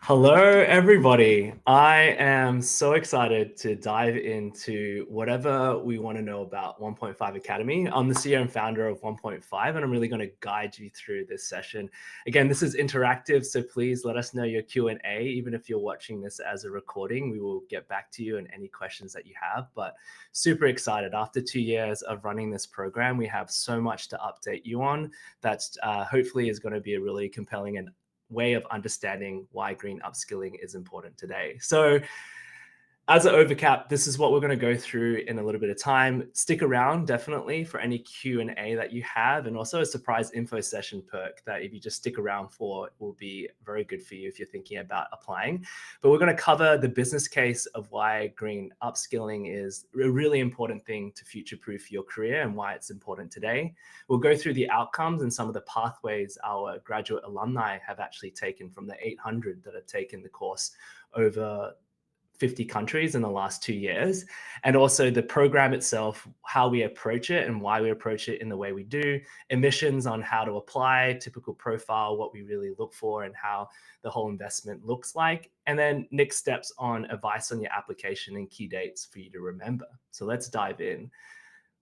Hello, everybody. I am so excited to dive into whatever we want to know about 1.5 Academy. I'm the CEO and founder of 1.5, and I'm really going to guide you through this session. Again, this is interactive, so please let us know your Q&A. Even if you're watching this as a recording, we will get back to you and any questions that you have. But super excited. After 2 years of running this program, we have so much to update you on that hopefully is going to be a really compelling and way of understanding why green upskilling is important today. So as an overcap, this is what we're going to go through in a little bit of time. Stick around definitely for any Q&A that you have, and also a surprise info session perk that if you just stick around for will be very good for you if you're thinking about applying. But we're going to cover the business case of why green upskilling is a really important thing to future-proof your career and why it's important today. We'll go through the outcomes and some of the pathways our graduate alumni have actually taken from the 800 that have taken the course over 50 countries in the last 2 years, and also the program itself, how we approach it and why we approach it in the way we do, emissions on how to apply, typical profile, what we really look for, and how the whole investment looks like, and then next steps on advice on your application and key dates for you to remember. So let's dive in.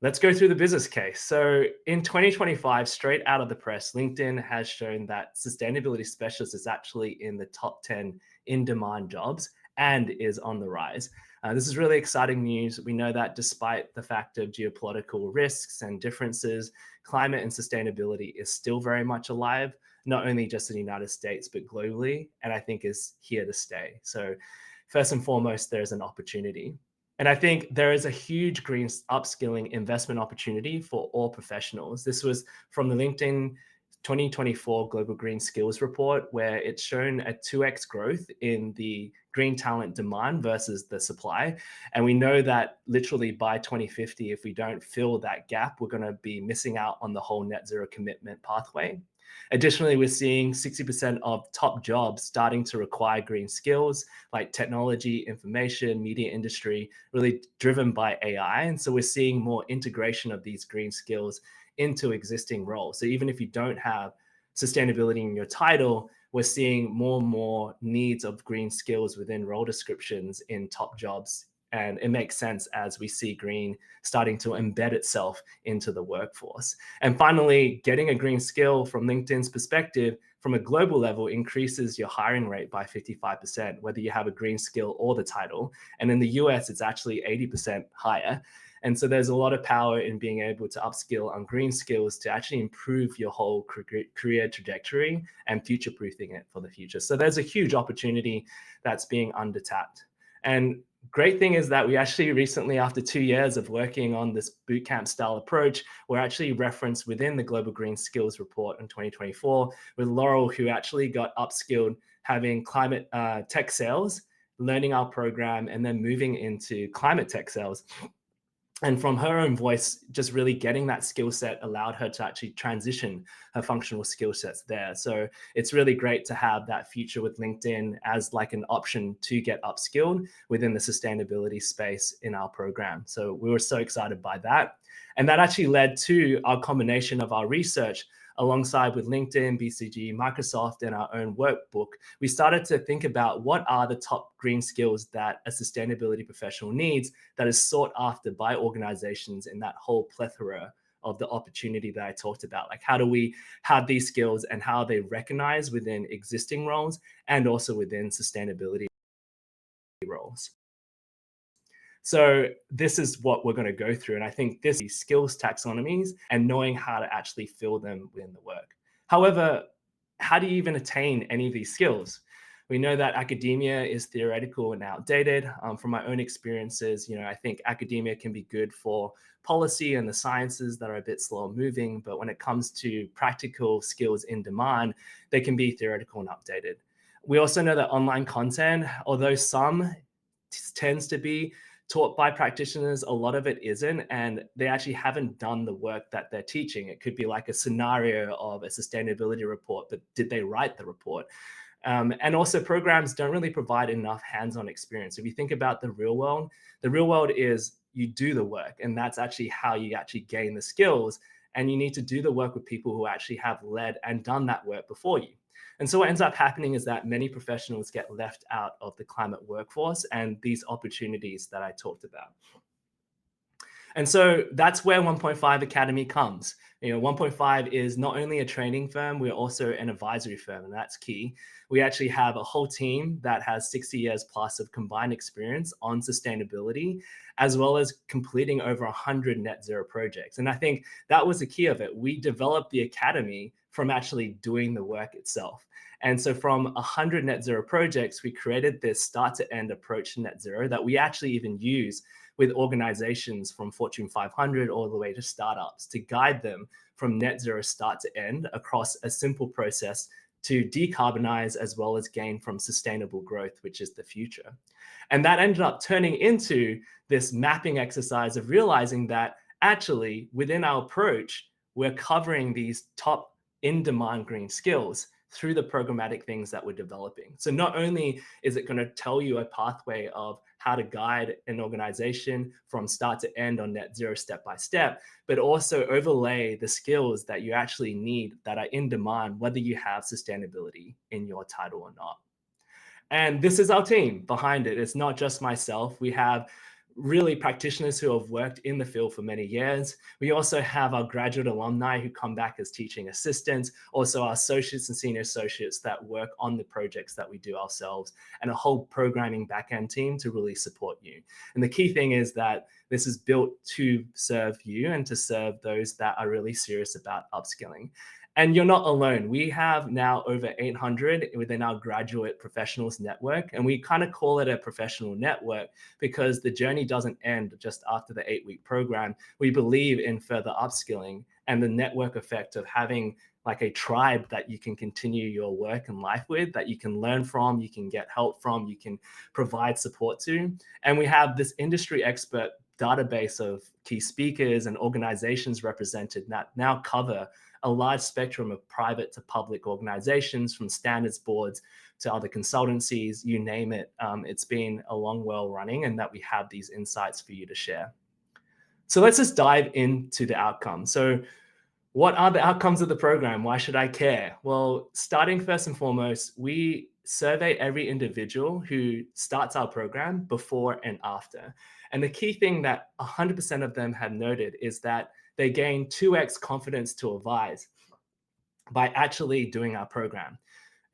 Let's go through the business case. So in 2025, straight out of the press, LinkedIn has shown that sustainability specialist is actually in the top 10 in-demand jobs and is on the rise. This is really exciting news. We know that despite the fact of geopolitical risks and differences, climate and sustainability is still very much alive, not only just in the United States, but globally, and I think is here to stay. So first and foremost, there's an opportunity. And I think there is a huge green upskilling investment opportunity for all professionals. This was from the LinkedIn 2024 Global Green Skills Report, where it's shown a 2x growth in the green talent demand versus the supply. And we know that literally by 2050, if we don't fill that gap, we're going to be missing out on the whole net zero commitment pathway. Additionally, we're seeing 60% of top jobs starting to require green skills like technology, information, media industry, really driven by AI. And so we're seeing more integration of these green skills into existing roles. So even if you don't have sustainability in your title, we're seeing more and more needs of green skills within role descriptions in top jobs. And it makes sense as we see green starting to embed itself into the workforce. And finally, getting a green skill from LinkedIn's perspective from a global level increases your hiring rate by 55%, whether you have a green skill or the title. And in the US, it's actually 80% higher. And so there's a lot of power in being able to upskill on green skills to actually improve your whole career trajectory and future-proofing it for the future. So there's a huge opportunity that's being undertapped. And great thing is that we actually recently, after 2 years of working on this bootcamp style approach, we're actually referenced within the Global Green Skills Report in 2024 with Laurel, who actually got upskilled having climate tech sales, learning our program, and then moving into climate tech sales. And from her own voice, just really getting that skill set allowed her to actually transition her functional skill sets there. So it's really great to have that feature with LinkedIn as like an option to get upskilled within the sustainability space in our program. So we were so excited by that. And that actually led to our combination of our research alongside with LinkedIn, BCG, Microsoft, and our own workbook. We started to think about what are the top green skills that a sustainability professional needs that is sought after by organizations in that whole plethora of the opportunity that I talked about. Like, how do we have these skills and how they recognize within existing roles and also within sustainability roles? So this is what we're going to go through. And I think this is skills taxonomies and knowing how to actually fill them within the work. However, how do you even attain any of these skills? We know that academia is theoretical and outdated. From my own experiences, I think academia can be good for policy and the sciences that are a bit slower moving. But when it comes to practical skills in demand, they can be theoretical and outdated. We also know that online content, although some tends to be taught by practitioners, a lot of it isn't, and they actually haven't done the work that they're teaching. It could be like a scenario of a sustainability report, but did they write the report? And also programs don't really provide enough hands-on experience. If you think about the real world is you do the work, and that's actually how you actually gain the skills. And you need to do the work with people who actually have led and done that work before you. And so what ends up happening is that many professionals get left out of the climate workforce and these opportunities that I talked about. And so that's where OnePointFive Academy comes. OnePointFive is not only a training firm, we're also an advisory firm, and that's key. We actually have a whole team that has 60 years plus of combined experience on sustainability, as well as completing over 100 net zero projects. And I think that was the key of it. We developed the academy from actually doing the work itself. And so from 100 net zero projects, we created this start to end approach to net zero that we actually even use with organizations from Fortune 500 all the way to startups to guide them from net zero start to end across a simple process to decarbonize as well as gain from sustainable growth, which is the future. And that ended up turning into this mapping exercise of realizing that actually within our approach, we're covering these top in-demand green skills through the programmatic things that we're developing. So not only is it going to tell you a pathway of how to guide an organization from start to end on net zero step by step, but also overlay the skills that you actually need that are in demand, whether you have sustainability in your title or not. And this is our team behind it. It's not just myself. We have really practitioners who have worked in the field for many years. We also have our graduate alumni who come back as teaching assistants, also our associates and senior associates that work on the projects that we do ourselves, and a whole programming backend team to really support you. And the key thing is that this is built to serve you and to serve those that are really serious about upskilling. And you're not alone. We have now over 800 within our graduate professionals network, and we kind of call it a professional network because the journey doesn't end just after the 8-week program. We believe in further upskilling and the network effect of having like a tribe that you can continue your work and life with, that you can learn from, you can get help from, you can provide support to. And we have this industry expert database of key speakers and organizations represented that now cover a large spectrum of private to public organizations, from standards boards to other consultancies, you name it. It's been a long, well running, and that we have these insights for you to share. So let's just dive into the outcomes. So what are the outcomes of the program? Why should I care? Well, starting first and foremost, we survey every individual who starts our program before and after. And the key thing that 100% of them have noted is that they gain 2x confidence to advise by actually doing our program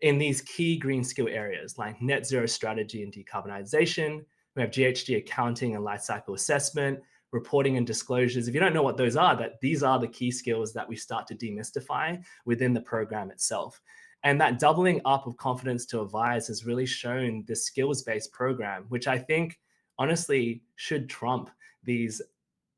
in these key green skill areas like net zero strategy and decarbonization. We have GHG accounting and life cycle assessment, reporting and disclosures. If you don't know what those are, that these are the key skills that we start to demystify within the program itself. And that doubling up of confidence to advise has really shown this skills-based program, which I think honestly should trump these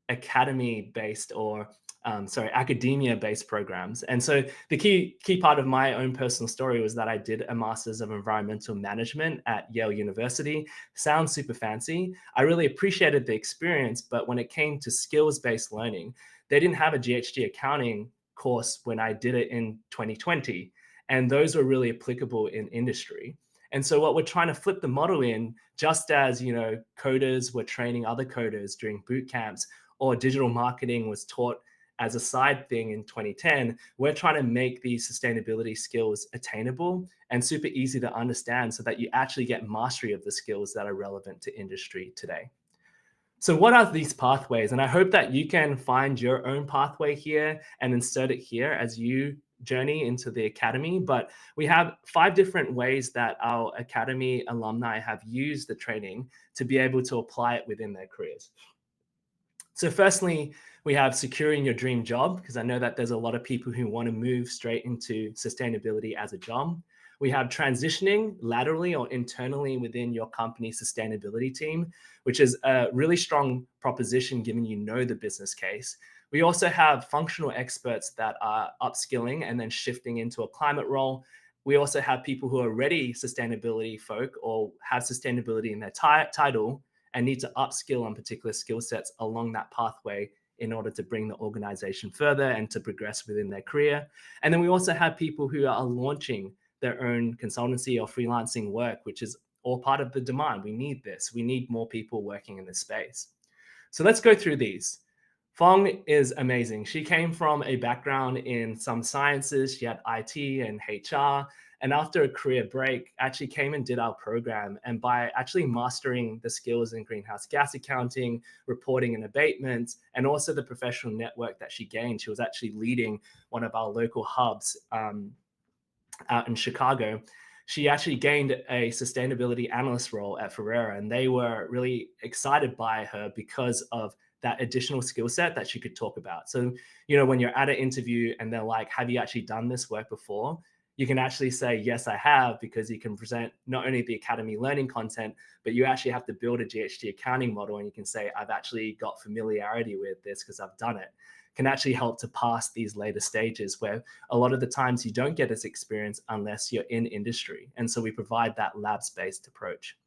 academy-based or academia-based programs. And so the key part of my own personal story was that I did a Master's of Environmental Management at Yale University. Sounds super fancy. I really appreciated the experience, but when it came to skills-based learning, they didn't have a GHG accounting course when I did it in 2020. And those were really applicable in industry. And so what we're trying to flip the model in, just as coders were training other coders during boot camps, or digital marketing was taught as a side thing in 2010, we're trying to make these sustainability skills attainable and super easy to understand so that you actually get mastery of the skills that are relevant to industry today. So what are these pathways? And I hope that you can find your own pathway here and insert it here as you journey into the academy. But we have 5 different ways that our academy alumni have used the training to be able to apply it within their careers. So firstly, we have securing your dream job, because I know that there's a lot of people who want to move straight into sustainability as a job. We have transitioning laterally or internally within your company's sustainability team, which is a really strong proposition given you know the business case. We also have functional experts that are upskilling and then shifting into a climate role. We also have people who are already sustainability folk or have sustainability in their title and need to upskill on particular skill sets along that pathway in order to bring the organization further and to progress within their career. And then we also have people who are launching their own consultancy or freelancing work, which is all part of the demand. We need this. We need more people working in this space. So let's go through these. Fong is amazing. She came from a background in some sciences. She had IT and HR, And after a career break, actually came and did our program. And by actually mastering the skills in greenhouse gas accounting, reporting and abatements, and also the professional network that she gained, she was actually leading one of our local hubs out in Chicago. She actually gained a sustainability analyst role at Ferrera, and they were really excited by her because of that additional skill set that she could talk about. So, when you're at an interview and they're like, have you actually done this work before? You can actually say, yes, I have, because you can present not only the academy learning content, but you actually have to build a GHG accounting model. And you can say, I've actually got familiarity with this because I've done it. Can actually help to pass these later stages where a lot of the times you don't get this experience unless you're in industry. And so we provide that labs-based approach.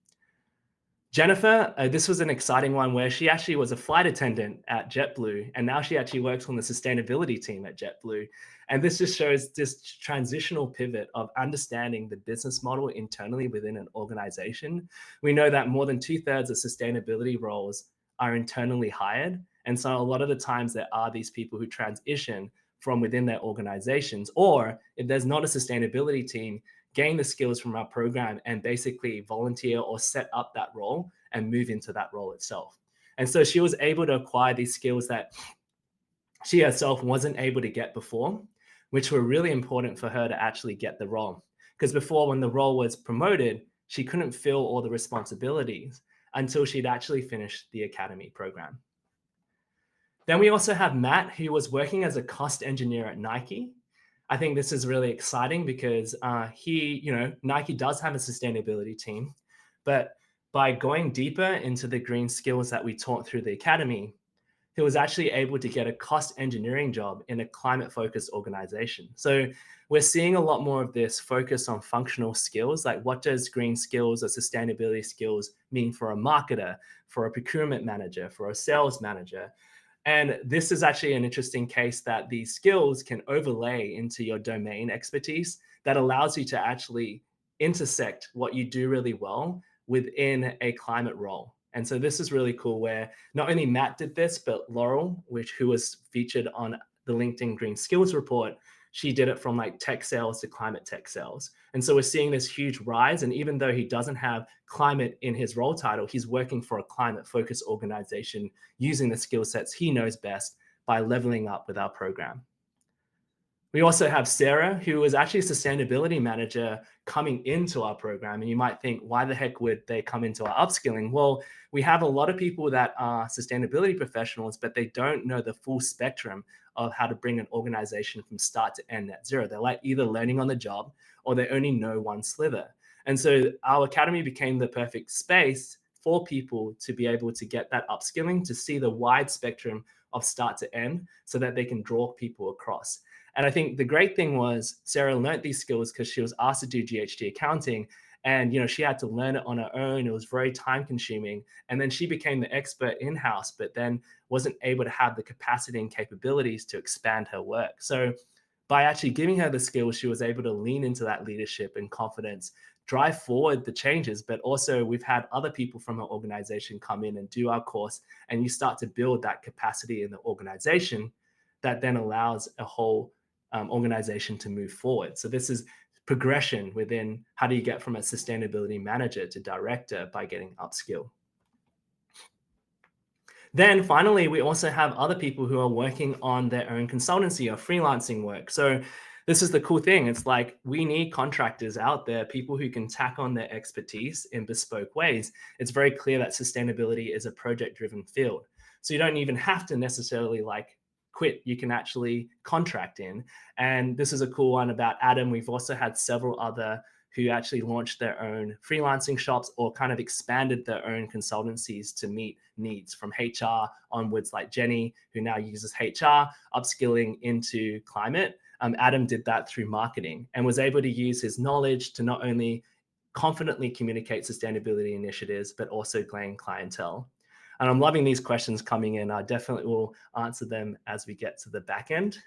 Jennifer, this was an exciting one where she actually was a flight attendant at JetBlue, and now she actually works on the sustainability team at JetBlue. And this just shows this transitional pivot of understanding the business model internally within an organization. We know that more than 2/3 of sustainability roles are internally hired. And so a lot of the times there are these people who transition from within their organizations, or if there's not a sustainability team, gain the skills from our program and basically volunteer or set up that role and move into that role itself. And so she was able to acquire these skills that she herself wasn't able to get before, which were really important for her to actually get the role. Because before, when the role was promoted, she couldn't fill all the responsibilities until she'd actually finished the academy program. Then we also have Matt, who was working as a cost engineer at Nike. I think this is really exciting because Nike does have a sustainability team, but by going deeper into the green skills that we taught through the academy, he was actually able to get a cost engineering job in a climate focused organization. So we're seeing a lot more of this focus on functional skills, like what does green skills or sustainability skills mean for a marketer, for a procurement manager, for a sales manager. And this is actually an interesting case that these skills can overlay into your domain expertise that allows you to actually intersect what you do really well within a climate role. And so this is really cool where not only Matt did this, but Laurel, who was featured on the LinkedIn Green Skills Report, she did it from like tech sales to climate tech sales. And so we're seeing this huge rise. And even though he doesn't have climate in his role title, he's working for a climate focused organization using the skill sets he knows best by leveling up with our program. We also have Sarah, who is actually a sustainability manager coming into our program. And you might think, why the heck would they come into our upskilling? Well, we have a lot of people that are sustainability professionals, but they don't know the full spectrum of how to bring an organization from start to end net zero. They're like either learning on the job or they only know one sliver. And so our academy became the perfect space for people to be able to get that upskilling, to see the wide spectrum of start to end so that they can draw people across. And I think the great thing was Sarah learned these skills because she was asked to do GHG accounting, and she had to learn it on her own. It was very time consuming. And then she became the expert in-house, but then wasn't able to have the capacity and capabilities to expand her work. So by actually giving her the skills, she was able to lean into that leadership and confidence, drive forward the changes. But also we've had other people from our organization come in and do our course, and you start to build that capacity in the organization that then allows a whole organization to move forward. So this is progression within how do you get from a sustainability manager to director by getting upskill. Then finally, we also have other people who are working on their own consultancy or freelancing work. So this is the cool thing. It's like we need contractors out there, people who can tack on their expertise in bespoke ways. It's very clear that sustainability is a project-driven field. So you don't even have to necessarily quit. You can actually contract in. And this is a cool one about Adam. We've also had several other who actually launched their own freelancing shops or kind of expanded their own consultancies to meet needs from HR onwards, like Jenny, who now uses HR, upskilling into climate. Adam did that through marketing and was able to use his knowledge to not only confidently communicate sustainability initiatives, but also gain clientele. And I'm loving these questions coming in. I definitely will answer them as we get to the back end.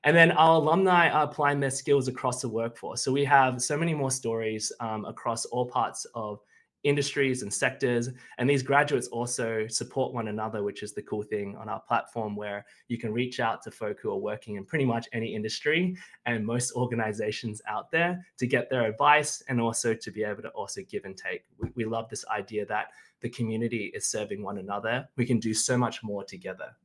And then our alumni are applying their skills across the workforce. So we have so many more stories across all parts of industries and sectors. And these graduates also support one another, which is the cool thing on our platform, where you can reach out to folk who are working in pretty much any industry and most organizations out there to get their advice, and also to be able to also give and take. We love this idea that the community is serving one another. We can do so much more together.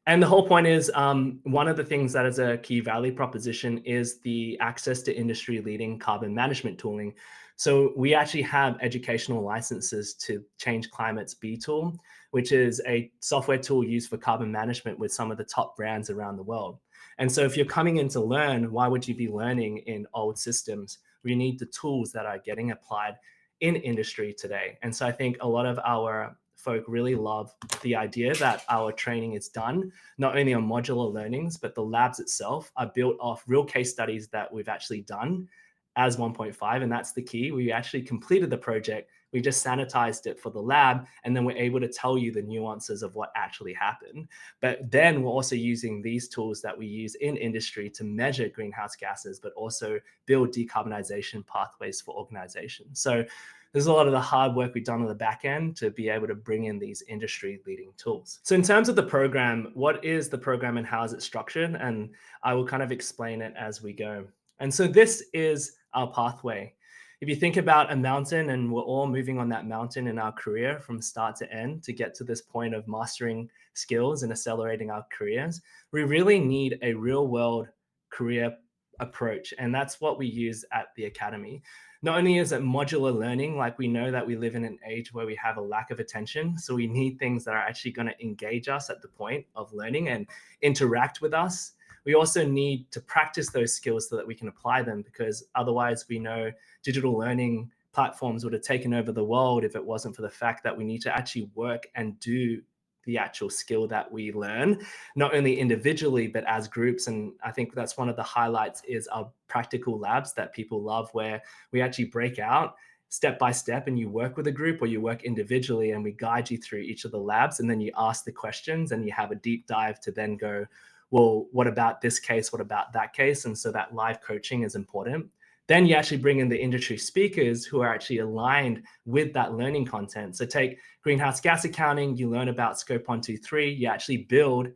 And the whole point is, one of the things that is a key value proposition is the access to industry leading carbon management tooling. So we actually have educational licenses to Change Climate's B tool, which is a software tool used for carbon management with some of the top brands around the world. And so if you're coming in to learn, why would you be learning in old systems? We need the tools that are getting applied in industry today. And so I think a lot of our folk really love the idea that our training is done not only on modular learnings, but the labs itself are built off real case studies that we've actually done as 1.5. And that's the key. We actually completed the project. We just sanitized it for the lab, and then we're able to tell you the nuances of what actually happened. But then we're also using these tools that we use in industry to measure greenhouse gases, but also build decarbonization pathways for organizations. So there's a lot of the hard work we've done on the back end to be able to bring in these industry leading tools. So in terms of the program, what is the program and how is it structured? And I will kind of explain it as we go. And so this is our pathway. If you think about a mountain, and we're all moving on that mountain in our career from start to end to get to this point of mastering skills and accelerating our careers, we really need a real world career approach. And that's what we use at the Academy. Not only is it modular learning, like we know that we live in an age where we have a lack of attention. So we need things that are actually going to engage us at the point of learning and interact with us. We also need to practice those skills so that we can apply them, because otherwise we know digital learning platforms would have taken over the world if it wasn't for the fact that we need to actually work and do the actual skill that we learn, not only individually, but as groups. And I think that's one of the highlights is our practical labs that people love, where we actually break out step by step and you work with a group or you work individually, and we guide you through each of the labs, and then you ask the questions and you have a deep dive to then go, well, what about this case? What about that case? And so that live coaching is important. Then you actually bring in the industry speakers who are actually aligned with that learning content. So take greenhouse gas accounting, you learn about scope 1, 2, 3, you actually build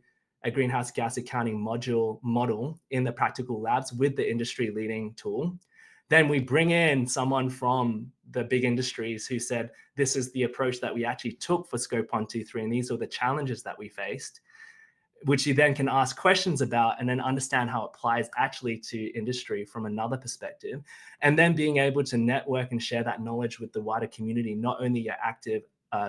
a greenhouse gas accounting model in the practical labs with the industry leading tool. Then we bring in someone from the big industries who said, this is the approach that we actually took for scope 1, 2, 3, and these are the challenges that we faced, which you then can ask questions about and then understand how it applies actually to industry from another perspective. And then being able to network and share that knowledge with the wider community, not only your active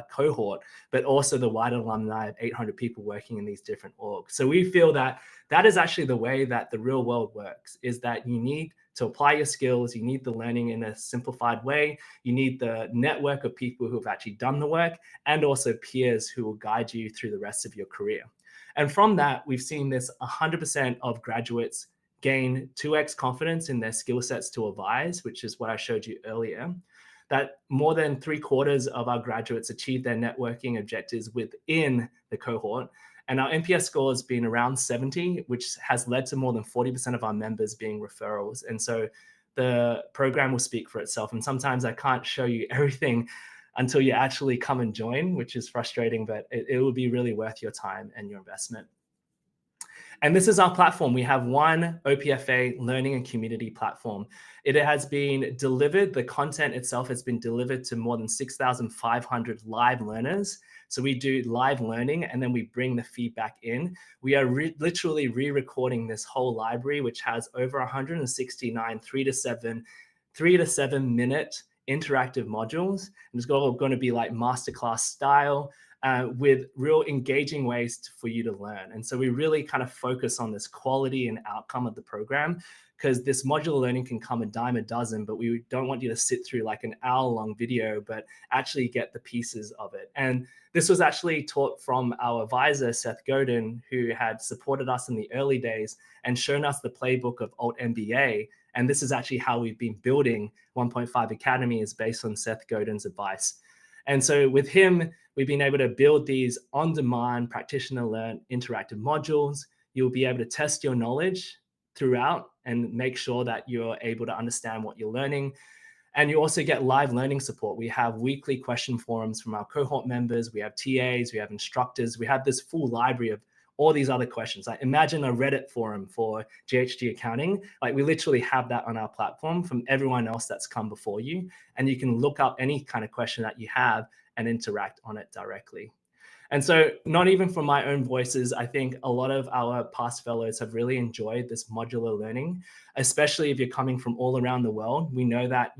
cohort, but also the wider alumni of 800 people working in these different orgs. So we feel that that is actually the way that the real world works, is that you need to apply your skills, you need the learning in a simplified way, you need the network of people who have actually done the work, and also peers who will guide you through the rest of your career. And from that, we've seen this 100% of graduates gain 2x confidence in their skill sets to advise, which is what I showed you earlier. That more than 3/4 of our graduates achieve their networking objectives within the cohort. And our NPS score has been around 70, which has led to more than 40% of our members being referrals. And so the program will speak for itself. And sometimes I can't show you everything until you actually come and join, which is frustrating, but it will be really worth your time and your investment. And this is our platform. We have one OPFA learning and community platform. It has been delivered, the content itself has been delivered to more than 6,500 live learners. So we do live learning and then we bring the feedback in. We are literally re-recording this whole library, which has over 169 3 to 7 minute interactive modules. And it's all going to be like masterclass style, with real engaging ways for you to learn. And so we really kind of focus on this quality and outcome of the program, because this modular learning can come a dime a dozen, but we don't want you to sit through like an hour-long video, but actually get the pieces of it. And this was actually taught from our advisor, Seth Godin, who had supported us in the early days and shown us the playbook of Alt MBA. And this is actually how we've been building 1.5 Academy, is based on Seth Godin's advice. And so with him, we've been able to build these on-demand practitioner-learned interactive modules. You'll be able to test your knowledge throughout and make sure that you're able to understand what you're learning. And you also get live learning support. We have weekly question forums from our cohort members. We have TAs, we have instructors. We have this full library of all these other questions. Like imagine a Reddit forum for GHG accounting. Like we literally have that on our platform from everyone else that's come before you. And you can look up any kind of question that you have and interact on it directly. And so, not even from my own voices, I think a lot of our past fellows have really enjoyed this modular learning, especially if you're coming from all around the world. We know that,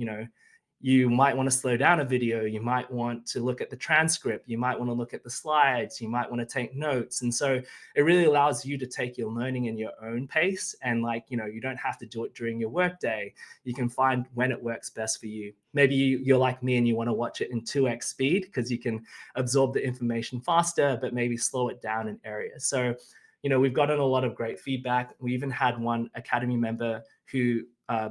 you might want to slow down a video, you might want to look at the transcript, you might want to look at the slides, you might want to take notes. And so it really allows you to take your learning in your own pace. And you don't have to do it during your workday. You can find when it works best for you. Maybe you're like me and you want to watch it in 2x speed because you can absorb the information faster, but maybe slow it down in areas. So, we've gotten a lot of great feedback. We even had one Academy member who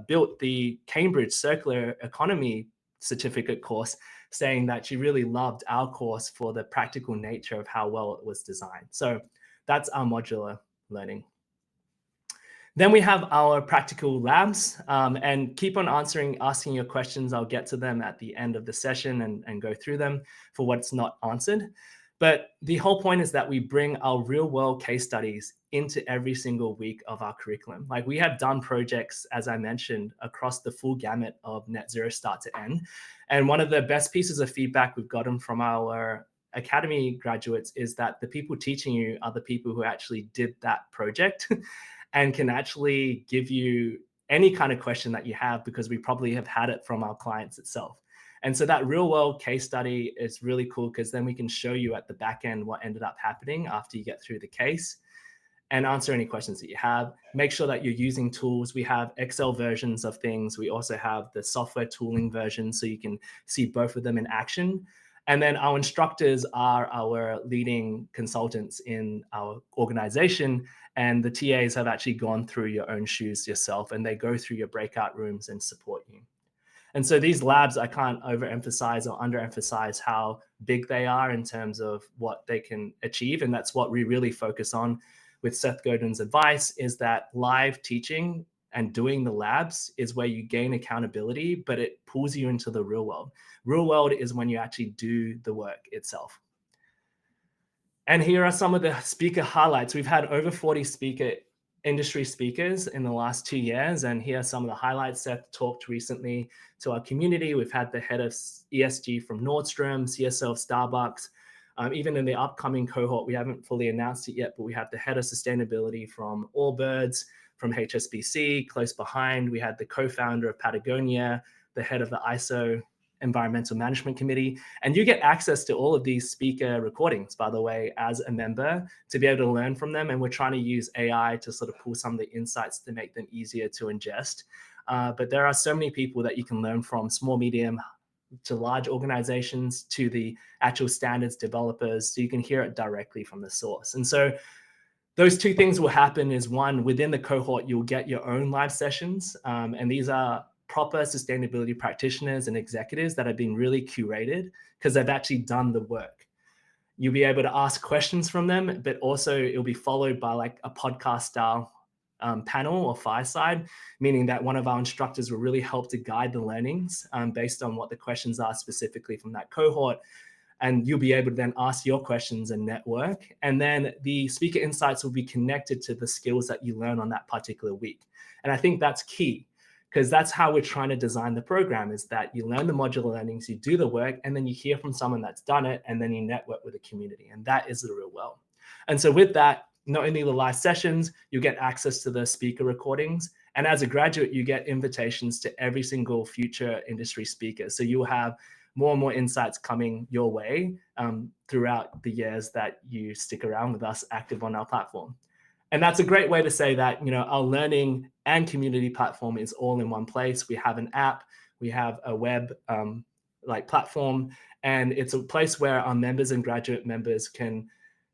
built the Cambridge Circular Economy certificate course, saying that she really loved our course for the practical nature of how well it was designed. So that's our modular learning. Then we have our practical labs, and keep on asking your questions. I'll get to them at the end of the session and go through them for what's not answered. But the whole point is that we bring our real world case studies into every single week of our curriculum. Like we have done projects, as I mentioned, across the full gamut of net zero start to end. And one of the best pieces of feedback we've gotten from our Academy graduates is that the people teaching you are the people who actually did that project and can actually give you any kind of question that you have because we probably have had it from our clients itself. And so that real world case study is really cool because then we can show you at the back end what ended up happening after you get through the case and answer any questions that you have. Make sure that you're using tools. We have Excel versions of things. We also have the software tooling version so you can see both of them in action. And then our instructors are our leading consultants in our organization. And the TAs have actually gone through your own shoes yourself, and they go through your breakout rooms and support you. And so these labs, I can't overemphasize or underemphasize how big they are in terms of what they can achieve. And that's what we really focus on with Seth Godin's advice, is that live teaching and doing the labs is where you gain accountability, but it pulls you into the real world. Real world is when you actually do the work itself. And here are some of the speaker highlights. We've had over 40 industry speakers in the last 2 years. And here are some of the highlights. Seth talked recently to our community. We've had the head of ESG from Nordstrom, CSO of Starbucks. Even in the upcoming cohort, we haven't fully announced it yet, but we have the head of sustainability from Allbirds, from HSBC. Close behind, we had the co-founder of Patagonia, the head of the ISO Environmental Management Committee. And you get access to all of these speaker recordings, by the way, as a member to be able to learn from them. And we're trying to use AI to sort of pull some of the insights to make them easier to ingest. But there are so many people that you can learn from, small, medium to large organizations to the actual standards developers. So you can hear it directly from the source. And so those two things will happen is one, within the cohort, you'll get your own live sessions. And these are proper sustainability practitioners and executives that have been really curated because they've actually done the work. You'll be able to ask questions from them, but also it'll be followed by like a podcast style panel or fireside, meaning that one of our instructors will really help to guide the learnings based on what the questions are specifically from that cohort. And you'll be able to then ask your questions and network. And then the speaker insights will be connected to the skills that you learn on that particular week. And I think that's key because that's how we're trying to design the program, is that you learn the modular learnings, you do the work, and then you hear from someone that's done it, and then you network with a community. And that is the real world. And so with that, not only the live sessions, you get access to the speaker recordings. And as a graduate, you get invitations to every single future industry speaker. So you'll have more and more insights coming your way throughout the years that you stick around with us active on our platform. And that's a great way to say that, our learning and community platform is all in one place. We have an app, we have a web platform, and it's a place where our members and graduate members can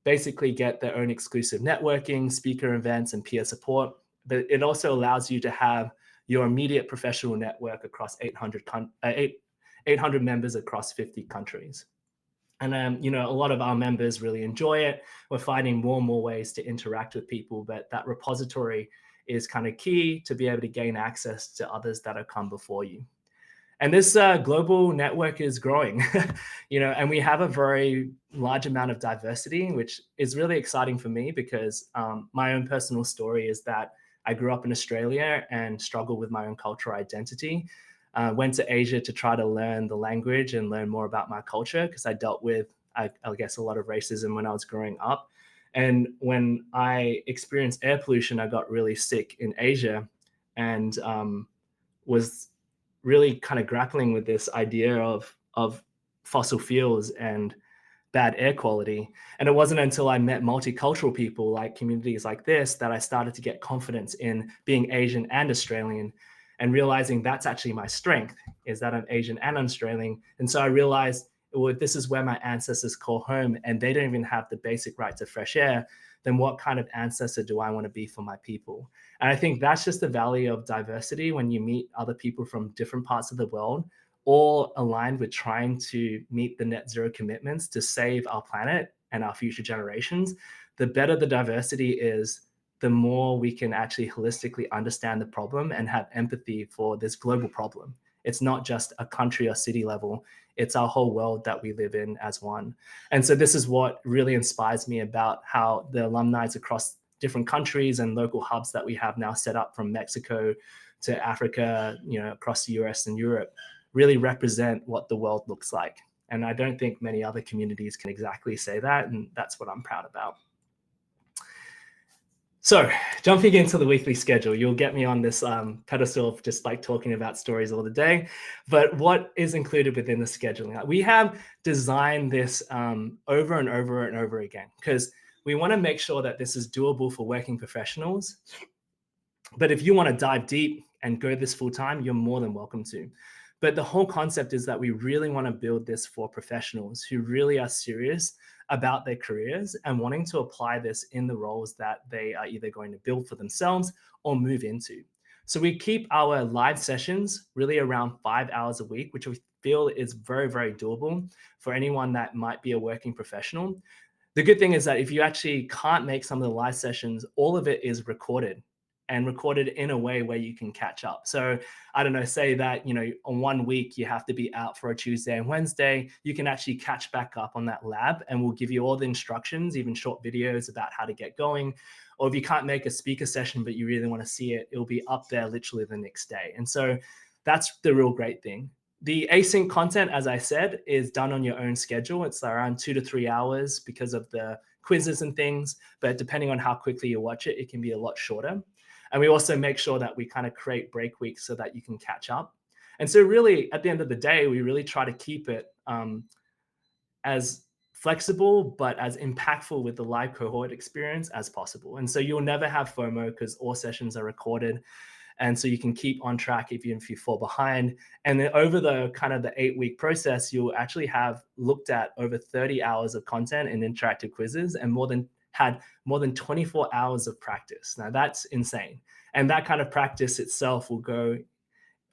basically get their own exclusive networking, speaker events, and peer support. But it also allows you to have your immediate professional network across 800 members across 50 countries. And a lot of our members really enjoy it. We're finding more and more ways to interact with people, but that repository is kind of key to be able to gain access to others that have come before you. And this global network is growing, and we have a very large amount of diversity, which is really exciting for me because my own personal story is that I grew up in Australia and struggled with my own cultural identity. Went to Asia to try to learn the language and learn more about my culture because I dealt with, I guess, a lot of racism when I was growing up. And when I experienced air pollution, I got really sick in Asia and was really kind of grappling with this idea of fossil fuels and bad air quality. And it wasn't until I met multicultural people like communities like this that I started to get confidence in being Asian and Australian and realizing that's actually my strength, is that I'm Asian and Australian. And so I realized, well, if this is where my ancestors call home and they don't even have the basic right to fresh air, then what kind of ancestor do I want to be for my people? And I think that's just the value of diversity when you meet other people from different parts of the world, all aligned with trying to meet the net zero commitments to save our planet and our future generations. The better the diversity is, the more we can actually holistically understand the problem and have empathy for this global problem. It's not just a country or city level, it's our whole world that we live in as one. And so this is what really inspires me about how the alumni across different countries and local hubs that we have now set up, from Mexico to Africa, across the US and Europe, really represent what the world looks like. And I don't think many other communities can exactly say that. And that's what I'm proud about. So jumping into the weekly schedule, you'll get me on this pedestal of just like talking about stories all the day. But what is included within the scheduling? We have designed this over and over and over again because we want to make sure that this is doable for working professionals. But if you want to dive deep and go this full time, you're more than welcome to. But the whole concept is that we really want to build this for professionals who really are serious about their careers and wanting to apply this in the roles that they are either going to build for themselves or move into. So we keep our live sessions really around 5 hours a week, which we feel is very, very doable for anyone that might be a working professional. The good thing is that if you actually can't make some of the live sessions, all of it is recorded and recorded in a way where you can catch up. So I don't know, say that, on 1 week you have to be out for a Tuesday and Wednesday, you can actually catch back up on that lab and we'll give you all the instructions, even short videos about how to get going. Or if you can't make a speaker session, but you really want to see it, it'll be up there literally the next day. And so that's the real great thing. The async content, as I said, is done on your own schedule. It's around 2 to 3 hours because of the quizzes and things, but depending on how quickly you watch it, it can be a lot shorter. And we also make sure that we kind of create break weeks so that you can catch up. And so really, at the end of the day, we really try to keep it as flexible, but as impactful with the live cohort experience as possible. And so you'll never have FOMO because all sessions are recorded. And so you can keep on track even if you fall behind. And then over the kind of the 8-week process, you'll actually have looked at over 30 hours of content and interactive quizzes and had more than 24 hours of practice. Now that's insane. And that kind of practice itself will go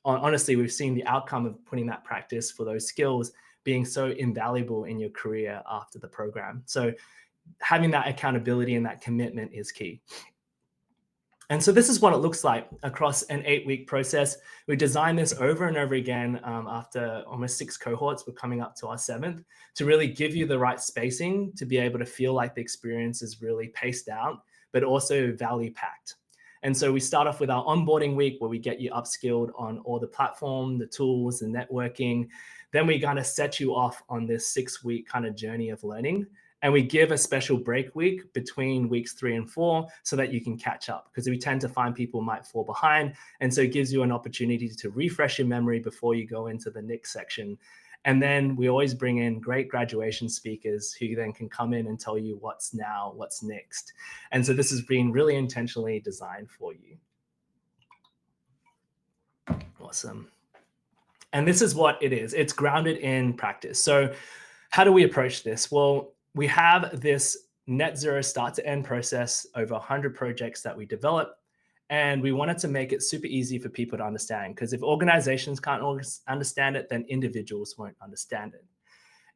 on. Honestly, we've seen the outcome of putting that practice for those skills being so invaluable in your career after the program. So having that accountability and that commitment is key. And so this is what it looks like across an 8-week process. We designed this over and over again after almost 6 cohorts. We're coming up to our 7th to really give you the right spacing to be able to feel like the experience is really paced out, but also value packed. And so we start off with our onboarding week where we get you upskilled on all the platform, the tools, the networking. Then we kind of set you off on this 6-week kind of journey of learning. And we give a special break week between weeks 3 and 4 so that you can catch up, because we tend to find people might fall behind. And so it gives you an opportunity to refresh your memory before you go into the next section. And then we always bring in great graduation speakers who then can come in and tell you what's next. And so this has been really intentionally designed for you. Awesome. And this is what it is. It's grounded in practice. So how do we approach this? Well, we have this net zero start to end process, over 100 projects that we develop. And we wanted to make it super easy for people to understand, because if organizations can't understand it, then individuals won't understand it.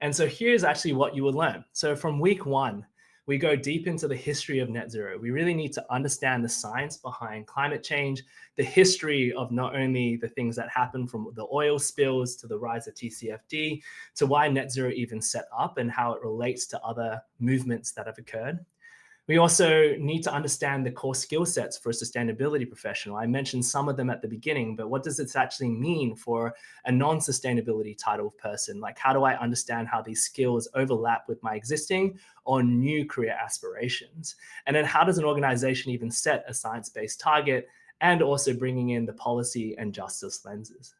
And so here's actually what you will learn. So from week 1, We go deep into the history of net zero. We really need to understand the science behind climate change, the history of not only the things that happen from the oil spills to the rise of TCFD, to why net zero even set up and how it relates to other movements that have occurred. We also need to understand the core skill sets for a sustainability professional. I mentioned some of them at the beginning, but what does this actually mean for a non-sustainability title person? Like, how do I understand how these skills overlap with my existing or new career aspirations? And then how does an organization even set a science-based target, and also bringing in the policy and justice lenses?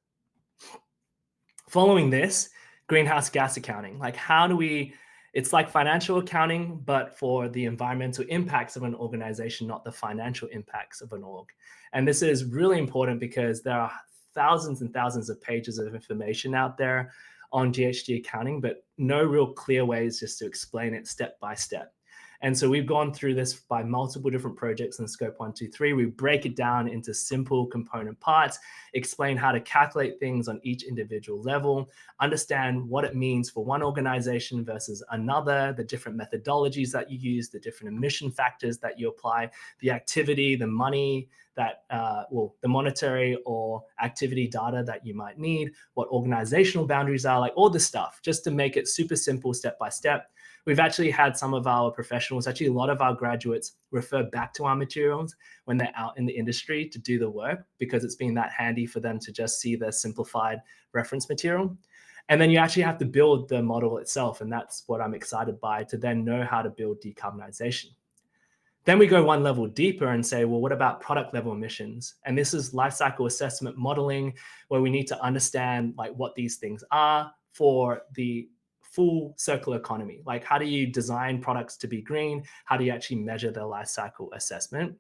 Following this, greenhouse gas accounting. Like, how do we, it's like financial accounting, but for the environmental impacts of an organization, not the financial impacts of an org. And this is really important because there are thousands and thousands of pages of information out there on GHG accounting, but no real clear ways just to explain it step by step. And so we've gone through this by multiple different projects in scope 1, 2, 3. We break it down into simple component parts, explain how to calculate things on each individual level, understand what it means for one organization versus another, the different methodologies that you use, the different emission factors that you apply, the activity, the money that, the monetary or activity data that you might need, what organizational boundaries are, like all this stuff, just to make it super simple step by step. We've actually had some of our professionals, actually a lot of our graduates, refer back to our materials when they're out in the industry to do the work, because it's been that handy for them to just see the simplified reference material. And then you actually have to build the model itself. And that's what I'm excited by, to then know how to build decarbonization. Then we go one level deeper and say, well, what about product level emissions? And this is life cycle assessment modeling, where we need to understand like what these things are for the full circular economy. Like, how do you design products to be green? How do you actually measure their life cycle assessment?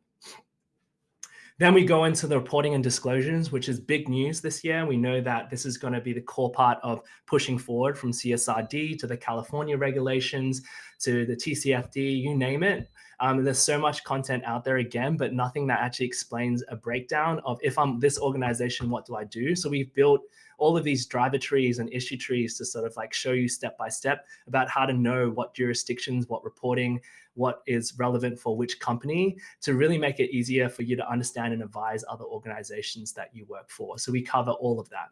Then we go into the reporting and disclosures, which is big news this year. We know that this is going to be the core part of pushing forward from CSRD to the California regulations to the TCFD, you name it. There's so much content out there again, but nothing that actually explains a breakdown of, if I'm this organization, what do I do? So we've built all of these driver trees and issue trees to sort of like show you step by step about how to know what jurisdictions, what reporting, what is relevant for which company, to really make it easier for you to understand and advise other organizations that you work for. So we cover all of that.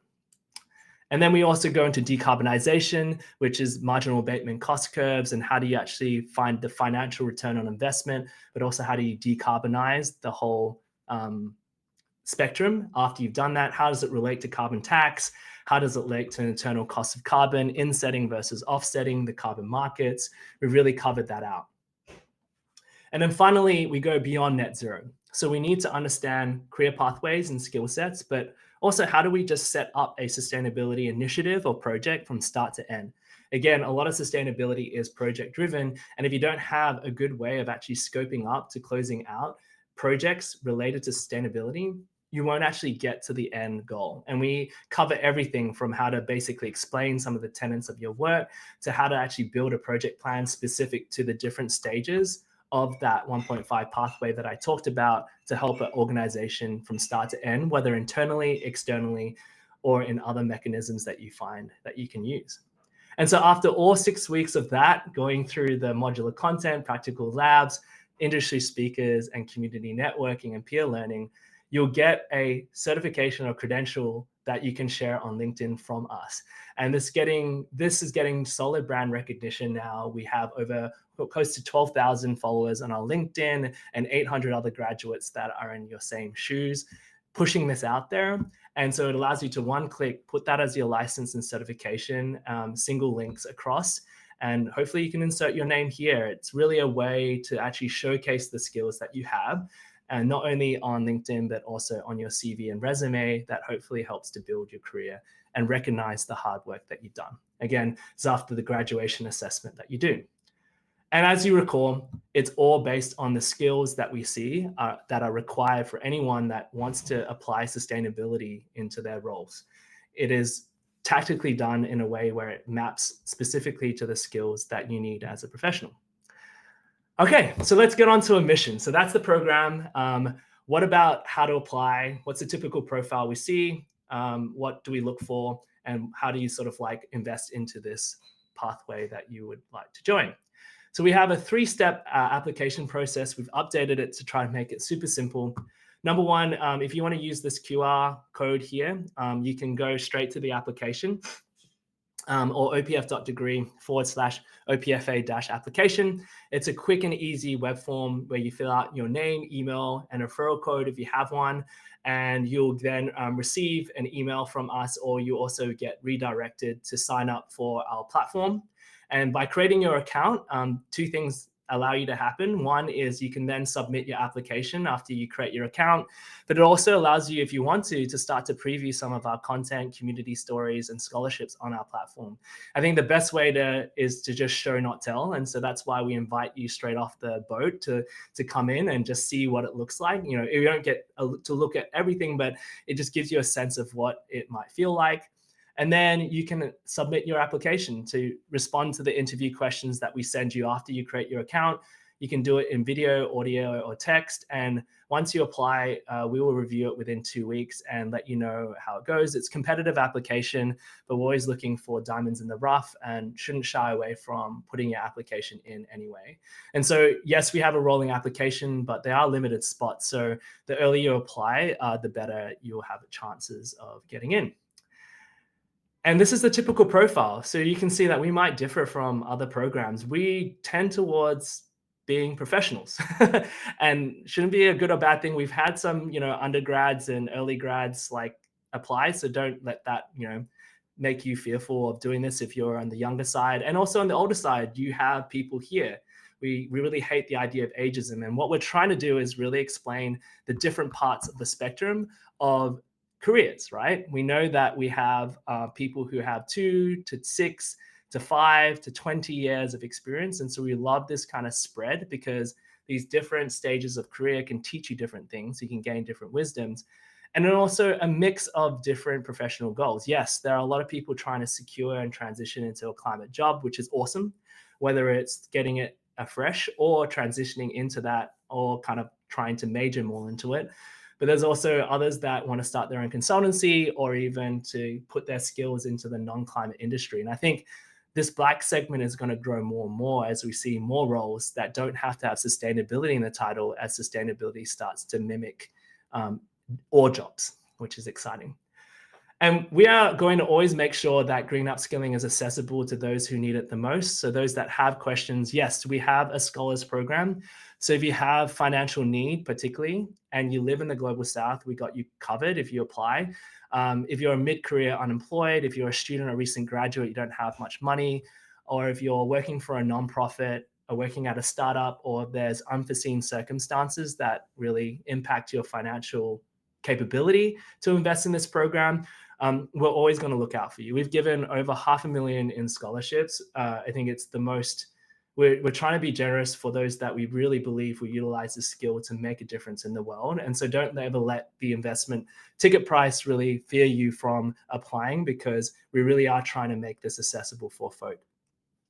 And then we also go into decarbonization, which is marginal abatement cost curves, and how do you actually find the financial return on investment, but also how do you decarbonize the whole spectrum after you've done that? How does it relate to carbon tax? How does it relate to an internal cost of carbon, insetting versus offsetting, the carbon markets? We really covered that out. And then finally, we go beyond net zero. So we need to understand career pathways and skill sets, but also how do we just set up a sustainability initiative or project from start to end? Again, a lot of sustainability is project driven. And if you don't have a good way of actually scoping up to closing out projects related to sustainability, you won't actually get to the end goal. And we cover everything from how to basically explain some of the tenets of your work to how to actually build a project plan specific to the different stages of that 1.5 pathway that I talked about, to help an organization from start to end, whether internally, externally, or in other mechanisms that you find that you can use. And so after all 6 weeks of that, going through the modular content, practical labs, industry speakers, and community networking and peer learning, you'll get a certification or credential that you can share on LinkedIn from us. And this is getting solid brand recognition now. We have over close to 12,000 followers on our LinkedIn and 800 other graduates that are in your same shoes, pushing this out there. And so it allows you to one click, put that as your license and certification, single links across, and hopefully you can insert your name here. It's really a way to actually showcase the skills that you have, and not only on LinkedIn, but also on your CV and resume. That hopefully helps to build your career and recognize the hard work that you've done. Again, it's after the graduation assessment that you do. And as you recall, it's all based on the skills that we see that are required for anyone that wants to apply sustainability into their roles. It is tactically done in a way where it maps specifically to the skills that you need as a professional. Okay, so let's get on to a mission. So that's the program. What about how to apply? What's the typical profile we see? What do we look for? And how do you sort of like invest into this pathway that you would like to join? So we have a 3-step application process. We've updated it to try and make it super simple. Number one, if you want to use this QR code here, you can go straight to the application. Or opf.degree/OPFA-application. It's a quick and easy web form where you fill out your name, email, and referral code if you have one. And you'll then receive an email from us, or you also get redirected to sign up for our platform. And by creating your account, 2 things allow you to happen. One is you can then submit your application after you create your account, but it also allows you, if you want to start to preview some of our content, community stories, and scholarships on our platform. I think the best way is to just show, not tell. And so that's why we invite you straight off the boat to come in and just see what it looks like. You know, you don't get to look at everything, but it just gives you a sense of what it might feel like. And then you can submit your application to respond to the interview questions that we send you after you create your account. You can do it in video, audio, or text. And once you apply, we will review it within 2 weeks and let you know how it goes. It's a competitive application, but we're always looking for diamonds in the rough and shouldn't shy away from putting your application in anyway. And so, yes, we have a rolling application, but they are limited spots. So the earlier you apply, the better you'll have chances of getting in. And this is the typical profile. So you can see that we might differ from other programs. We tend towards being professionals and shouldn't be a good or bad thing. We've had some, undergrads and early grads like apply. So don't let that, make you fearful of doing this if you're on the younger side. And also on the older side, you have people here. We really hate the idea of ageism. And what we're trying to do is really explain the different parts of the spectrum of careers, right? We know that we have people who have 2 to 6 to 5 to 20 years of experience. And so we love this kind of spread because these different stages of career can teach you different things. You can gain different wisdoms. And then also a mix of different professional goals. Yes, there are a lot of people trying to secure and transition into a climate job, which is awesome, whether it's getting it afresh or transitioning into that or kind of trying to major more into it. But there's also others that want to start their own consultancy or even to put their skills into the non-climate industry. And I think this Black segment is going to grow more and more as we see more roles that don't have to have sustainability in the title as sustainability starts to mimic all jobs, which is exciting. And we are going to always make sure that green upskilling is accessible to those who need it the most. So those that have questions, yes, we have a scholars program. So if you have financial need, particularly, and you live in the global south, we got you covered if you apply. If you're a mid-career unemployed, if you're a student or recent graduate, you don't have much money, or if you're working for a nonprofit or working at a startup, or there's unforeseen circumstances that really impact your financial capability to invest in this program, we're always going to look out for you. We've given over $500,000 in scholarships. I think it's the most. We're trying to be generous for those that we really believe will utilize this skill to make a difference in the world. And so don't ever let the investment ticket price really fear you from applying, because we really are trying to make this accessible for folk.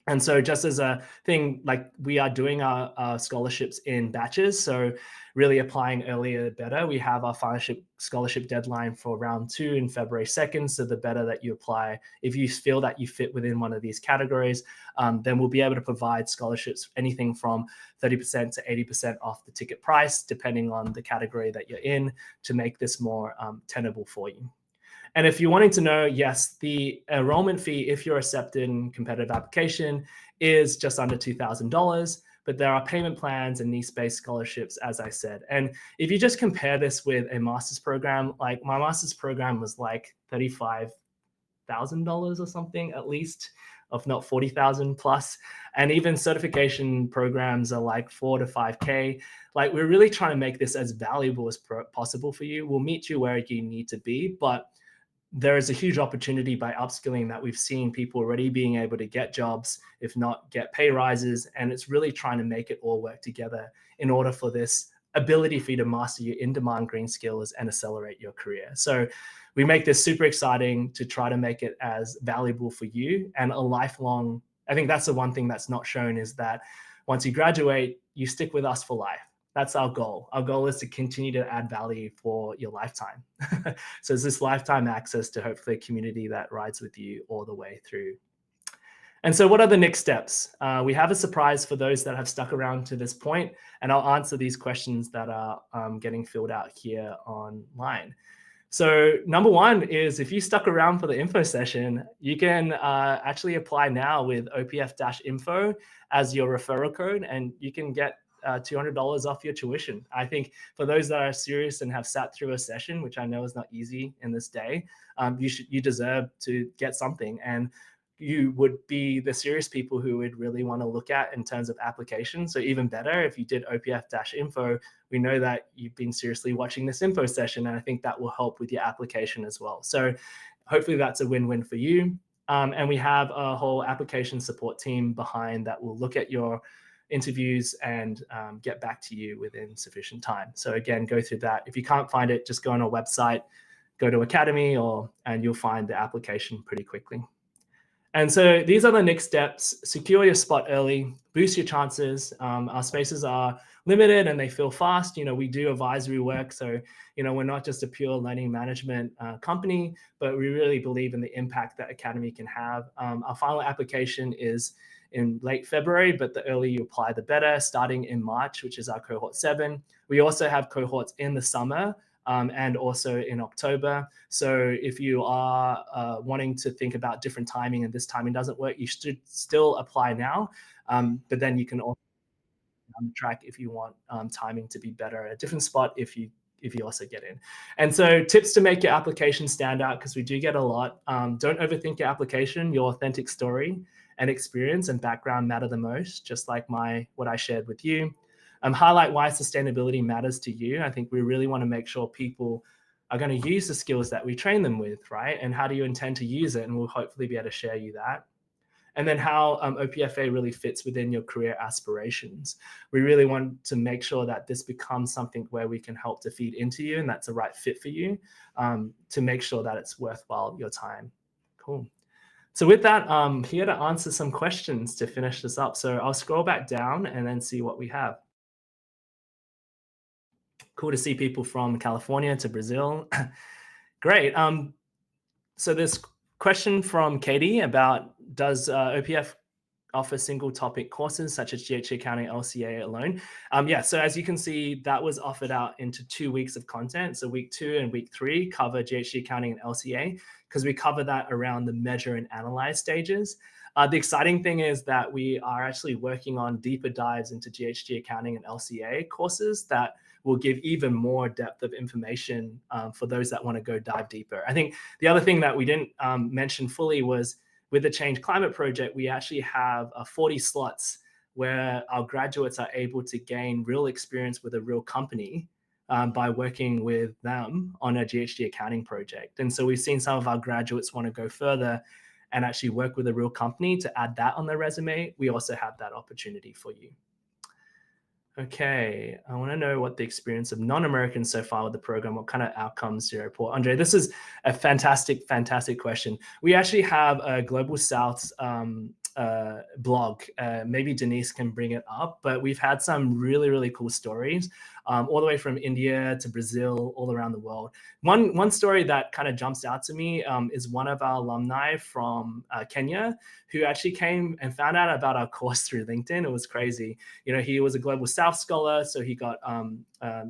And so just as a thing, like we are doing our scholarships in batches. So really applying earlier, the better. We have our scholarship deadline for round 2 in February 2nd. So the better that you apply, if you feel that you fit within one of these categories, then we'll be able to provide scholarships, anything from 30% to 80% off the ticket price, depending on the category that you're in, to make this more tenable for you. And if you're wanting to know, yes, the enrollment fee, if you're accepted in competitive application, is just under $2,000, but there are payment plans and needs-based scholarships, as I said. And if you just compare this with a master's program, like my master's program was like $35,000 or something, at least, if not 40,000 plus. And even certification programs are like 4 to 5K. Like, we're really trying to make this as valuable as possible for you. We'll meet you where you need to be, but there is a huge opportunity by upskilling that we've seen people already being able to get jobs, if not get pay rises. And it's really trying to make it all work together in order for this ability for you to master your in-demand green skills and accelerate your career. So we make this super exciting to try to make it as valuable for you and a lifelong. I think that's the one thing that's not shown, is that once you graduate, you stick with us for life. That's our goal. Our goal is to continue to add value for your lifetime. So it's this lifetime access to hopefully a community that rides with you all the way through. And so what are the next steps? We have a surprise for those that have stuck around to this point, and I'll answer these questions that are getting filled out here online. So number one is if you stuck around for the info session, you can actually apply now with OPF-info as your referral code, and you can get $200 off your tuition. I think for those that are serious and have sat through a session, which I know is not easy in this day, you deserve to get something. And you would be the serious people who would really want to look at in terms of application. So even better, if you did OPF-info, we know that you've been seriously watching this info session, and I think that will help with your application as well. So hopefully that's a win-win for you. And we have a whole application support team behind that will look at your interviews and get back to you within sufficient time. So again, go through that. If you can't find it, just go on our website, go to Academy, and you'll find the application pretty quickly. And so these are the next steps. Secure your spot early, boost your chances. Our spaces are limited and they feel fast. We do advisory work. So, we're not just a pure learning management company, but we really believe in the impact that Academy can have. Our final application is in late February, but the earlier you apply, the better, starting in March, which is our cohort 7. We also have cohorts in the summer, and also in October. So if you are wanting to think about different timing and this timing doesn't work, you should still apply now. But then you can also on the track if you want timing to be better at a different spot if you also get in. And so tips to make your application stand out, because we do get a lot. Don't overthink your application. Your authentic story and experience and background matter the most, just like what I shared with you. Highlight why sustainability matters to you. I think we really want to make sure people are going to use the skills that we train them with, right? And how do you intend to use it? And we'll hopefully be able to share you that. And then how OPFA really fits within your career aspirations. We really want to make sure that this becomes something where we can help to feed into you and that's the right fit for you, to make sure that it's worthwhile your time. Cool. So with that, I'm here to answer some questions to finish this up. So I'll scroll back down and then see what we have. Cool to see people from California to Brazil. Great. So this question from Katie about, does OPF offer single topic courses such as GHG accounting, LCA alone? Yeah, so as you can see, that was offered out into 2 weeks of content. So week 2 and week 3 cover GHG accounting and LCA, because we cover that around the measure and analyze stages. The exciting thing is that we are actually working on deeper dives into GHG accounting and LCA courses that will give even more depth of information for those that want to go dive deeper. I think the other thing that we didn't mention fully was with the Change Climate Project, we actually have 40 slots where our graduates are able to gain real experience with a real company by working with them on a GHG accounting project. And so we've seen some of our graduates want to go further and actually work with a real company to add that on their resume. We also have that opportunity for you. Okay, I want to know what the experience of non-Americans so far with the program, what kind of outcomes do you report? Andre, this is a fantastic, fantastic question. We actually have a Global South blog. Maybe Denise can bring it up, but we've had some really, really cool stories all the way from India to Brazil, all around the world. One story that kind of jumps out to me is one of our alumni from Kenya who actually came and found out about our course through LinkedIn. It was crazy. He was a Global South scholar, so he got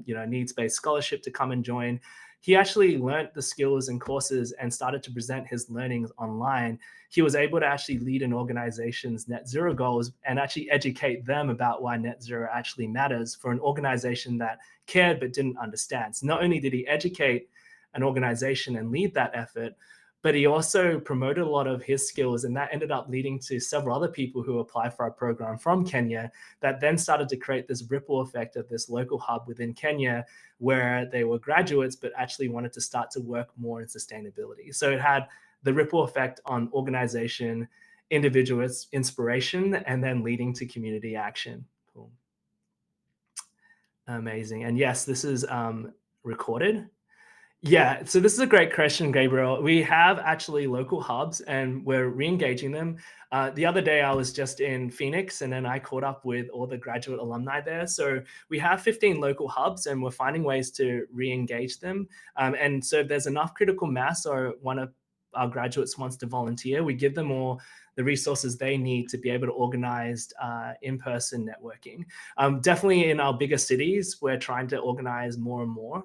needs-based scholarship to come and join. He actually learned the skills and courses and started to present his learnings online. He was able to actually lead an organization's net zero goals and actually educate them about why net zero actually matters for an organization that cared but didn't understand. So not only did he educate an organization and lead that effort, but he also promoted a lot of his skills, and that ended up leading to several other people who applied for our program from Kenya that then started to create this ripple effect of this local hub within Kenya where they were graduates but actually wanted to start to work more in sustainability. So it had the ripple effect on organization, individual inspiration, and then leading to community action. Cool. Amazing. And yes, this is recorded. Yeah, so this is a great question, Gabriel. We have actually local hubs and we're re-engaging them. The other day I was just in Phoenix and then I caught up with all the graduate alumni there. So we have 15 local hubs and we're finding ways to re-engage them. And so if there's enough critical mass or one of our graduates wants to volunteer, we give them all the resources they need to be able to organize in-person networking. Definitely in our bigger cities, we're trying to organize more and more.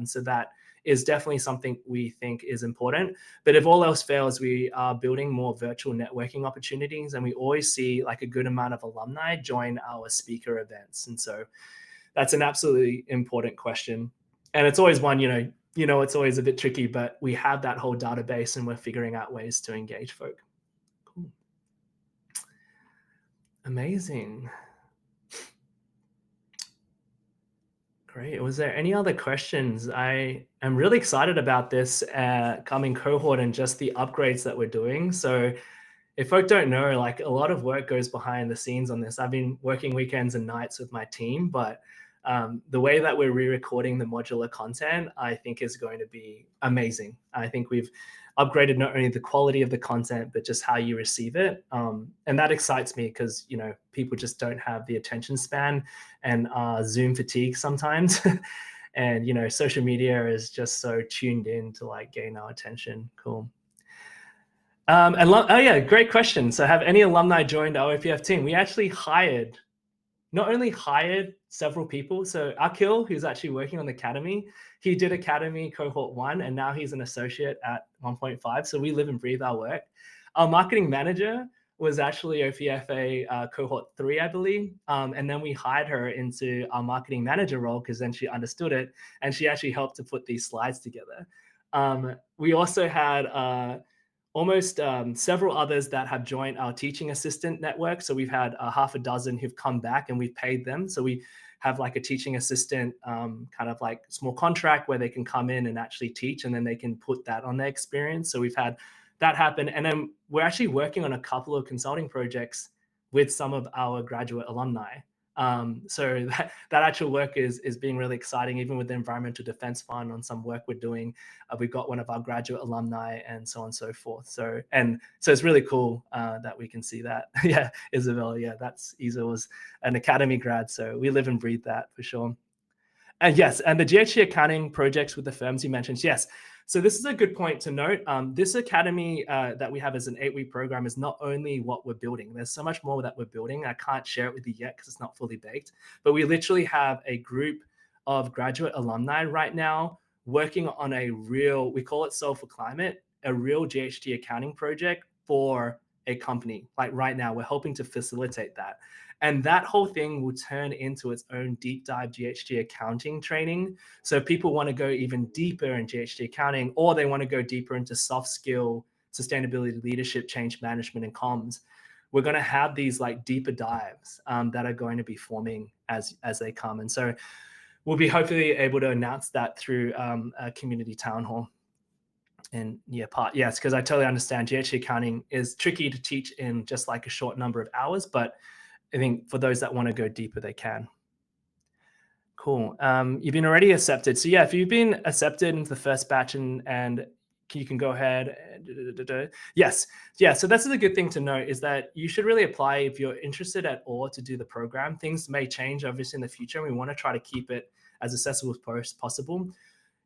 So that is definitely something we think is important. But if all else fails, we are building more virtual networking opportunities, and we always see like a good amount of alumni join our speaker events. And so that's an absolutely important question. And it's always one, it's always a bit tricky, but we have that whole database and we're figuring out ways to engage folk. Cool. Amazing. Great. Was there any other questions? I am really excited about this coming cohort and just the upgrades that we're doing. So if folk don't know, like a lot of work goes behind the scenes on this. I've been working weekends and nights with my team, but the way that we're re-recording the modular content, I think is going to be amazing. I think we've upgraded not only the quality of the content, but just how you receive it. And that excites me because, people just don't have the attention span and Zoom fatigue sometimes. And, social media is just so tuned in to like gain our attention. Cool. Oh yeah, great question. So have any alumni joined our OPF team? We actually not only hired several people. So Akil, who's actually working on the Academy, he did Academy cohort 1, and now he's an associate at 1.5. So we live and breathe our work. Our marketing manager was actually OPFA cohort 3, I believe. And then we hired her into our marketing manager role because then she understood it, and she actually helped to put these slides together. We also had almost several others that have joined our teaching assistant network. So we've had half a dozen who've come back and we've paid them. So we have like a teaching assistant kind of like small contract where they can come in and actually teach, and then they can put that on their experience. So we've had that happen. And then we're actually working on a couple of consulting projects with some of our graduate alumni. So that actual work is being really exciting, even with the Environmental Defense Fund on some work we're doing. We've got one of our graduate alumni and so on and so forth. So it's really cool that we can see that. Yeah, Isabel, yeah, Isa was an Academy grad. So we live and breathe that for sure. And yes, and the GHG accounting projects with the firms you mentioned, yes. So this is a good point to note. This Academy that we have as an 8-week program is not only what we're building. There's so much more that we're building. I can't share it with you yet because it's not fully baked. But we literally have a group of graduate alumni right now working on we call it Solve for Climate, a real GHG accounting project for a company. Like right now, we're hoping to facilitate that. And that whole thing will turn into its own deep dive GHG accounting training. So if people want to go even deeper in GHG accounting, or they want to go deeper into soft skill, sustainability, leadership, change management, and comms, we're going to have these like deeper dives that are going to be forming as they come. And so we'll be hopefully able to announce that through a community town hall. And yes, because I totally understand GHG accounting is tricky to teach in just like a short number of hours, but I think for those that want to go deeper, they can. Cool. You've been already accepted. So yeah, if you've been accepted into the first batch and you can go ahead. Yes. Yeah. So that's a good thing to note is that you should really apply if you're interested at all to do the program. Things may change obviously in the future. And we want to try to keep it as accessible as possible.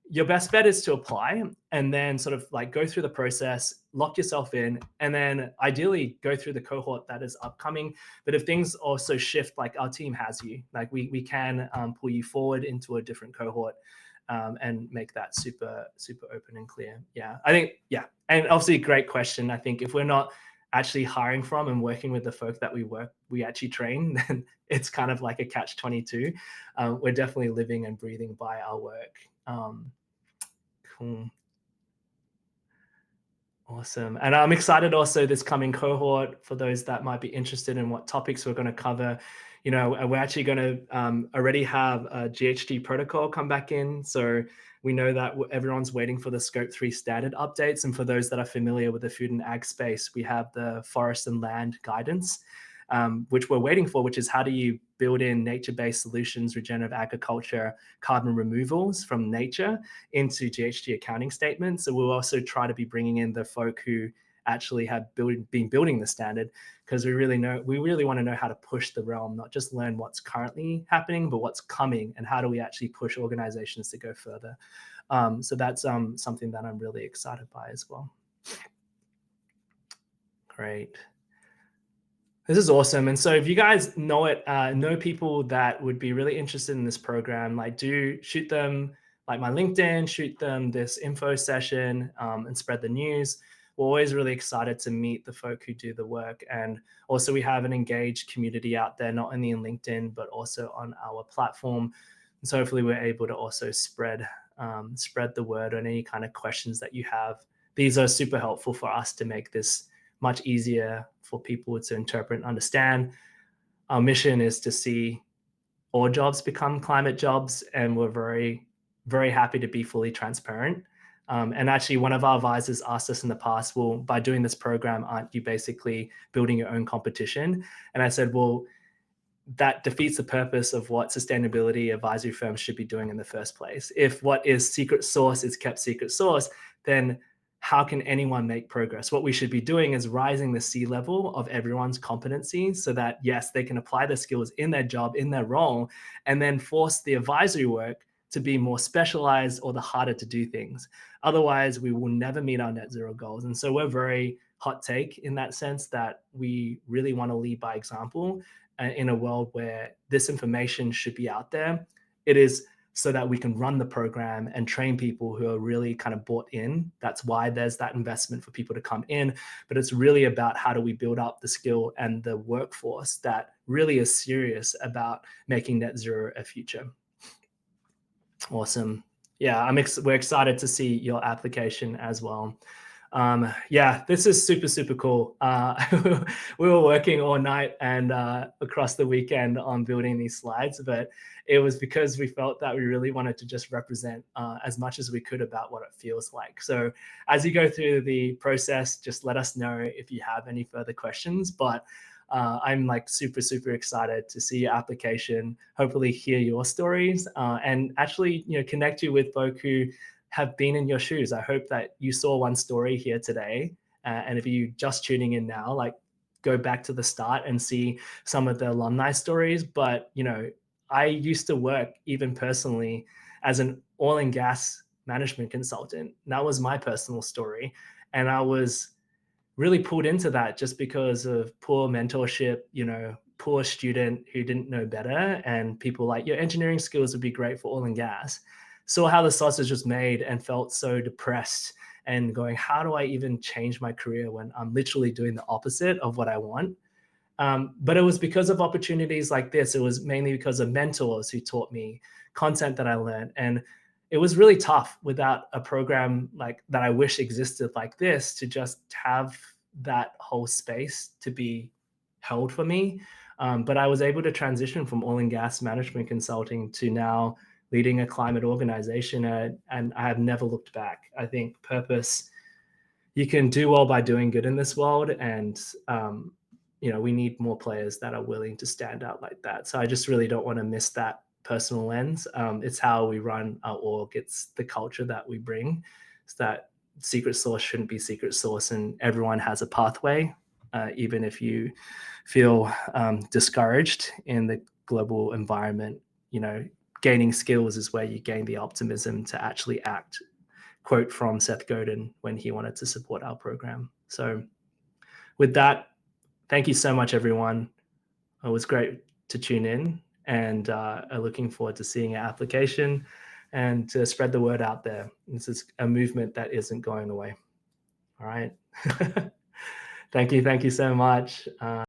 Your best bet is to apply and then sort of like go through the process, lock yourself in, and then ideally go through the cohort that is upcoming. But if things also shift, like our team has you, like we can pull you forward into a different cohort and make that super, super open and clear. Yeah, I think, yeah. And obviously great question. I think if we're not actually hiring from and working with the folk that we actually train, then it's kind of like a catch-22. We're definitely living and breathing by our work. Cool. Awesome. And I'm excited also this coming cohort for those that might be interested in what topics we're going to cover. We're actually going to already have a GHG protocol come back in. So we know that everyone's waiting for the Scope 3 standard updates. And for those that are familiar with the food and ag space, we have the forest and land guidance, which we're waiting for, which is how do you build in nature-based solutions, regenerative agriculture, carbon removals from nature into GHG accounting statements. So we'll also try to be bringing in the folk who actually have been building the standard, because we really want to know how to push the realm, not just learn what's currently happening, but what's coming and how do we actually push organizations to go further. So that's something that I'm really excited by as well. Great. This is awesome. And so if you guys know people that would be really interested in this program, like do shoot them like my LinkedIn, shoot them this info session, and spread the news. We're always really excited to meet the folk who do the work. And also we have an engaged community out there, not only in LinkedIn, but also on our platform. And so hopefully we're able to also spread the word on any kind of questions that you have. These are super helpful for us to make this much easier for people to interpret and understand. Our mission is to see all jobs become climate jobs, and we're very, very happy to be fully transparent. And actually, one of our advisors asked us in the past, well, by doing this program, aren't you basically building your own competition? And I said, well, that defeats the purpose of what sustainability advisory firms should be doing in the first place. If what is secret sauce is kept secret sauce, then how can anyone make progress? What we should be doing is rising the sea level of everyone's competency so that, yes, they can apply their skills in their job, in their role, and then force the advisory work to be more specialized or the harder to do things. Otherwise, we will never meet our net zero goals. And so we're very hot take in that sense that we really want to lead by example in a world where this information should be out there. It is so that we can run the program and train people who are really kind of bought in. That's why there's that investment for people to come in. But it's really about how do we build up the skill and the workforce that really is serious about making net zero a future. Awesome. Yeah, we're excited to see your application as well. Yeah, this is super, super cool. We were working all night and across the weekend on building these slides, but it was because we felt that we really wanted to just represent as much as we could about what it feels like. So as you go through the process, just let us know if you have any further questions. But I'm like super, super excited to see your application, hopefully hear your stories, and actually, connect you with folk who have been in your shoes. I hope that you saw one story here today. And if you just tuning in now, like go back to the start and see some of the alumni stories. But, I used to work even personally as an oil and gas management consultant. That was my personal story. And I was really pulled into that just because of poor mentorship, poor student who didn't know better, and people like your engineering skills would be great for oil and gas. Saw how the sausage was made and felt so depressed and going, how do I even change my career when I'm literally doing the opposite of what I want? But it was because of opportunities like this. It was mainly because of mentors who taught me content that I learned. And it was really tough without a program like that I wish existed like this to just have that whole space to be held for me. But I was able to transition from oil and gas management consulting to now leading a climate organization. And I have never looked back. I think purpose, you can do well by doing good in this world. And we need more players that are willing to stand out like that. So I just really don't want to miss that personal lens. It's how we run our org. It's the culture that we bring. It's that secret sauce shouldn't be secret sauce, and everyone has a pathway, even if you feel discouraged in the global environment. Gaining skills is where you gain the optimism to actually act. Quote from Seth Godin when he wanted to support our program. So with that, thank you so much, everyone. It was great to tune in, and looking forward to seeing your application and to spread the word out there. This is a movement that isn't going away. All right. Thank you so much.